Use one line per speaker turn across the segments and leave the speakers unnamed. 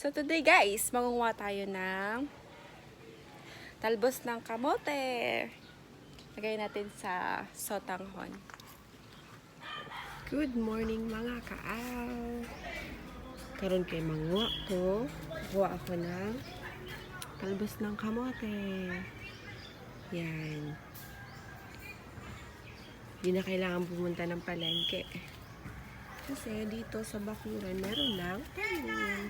So today guys, mangunguha tayo ng talbos ng kamote. Lagay natin sa sotanghon.
Good morning mga kaaw. Karon kay manguha ko. Kuha ako ng talbos ng kamote. Yan. Hindi na kailangan pumunta ng palengke. Kasi dito sa bakuran meron lang tanim.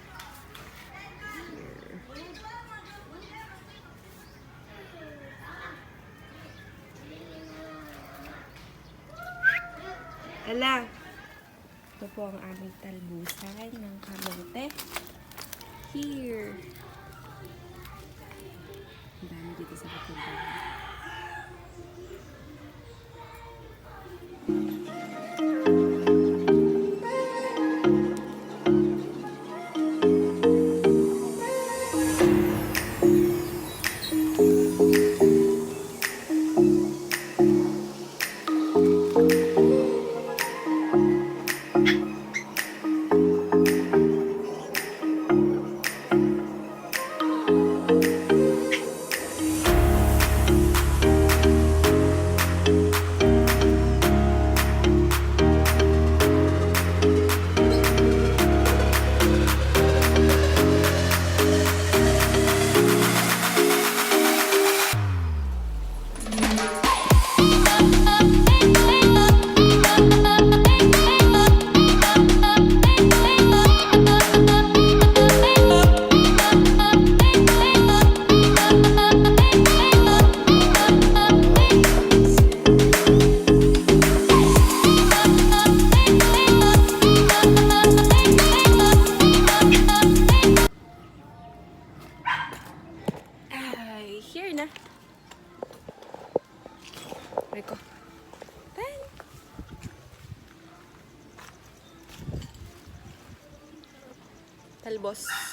Ala! Ito po ang aming talbusan ng kamote. Here! Ang dami dito sa bakuran.
Here na. Ay ko. Ten. Talbos.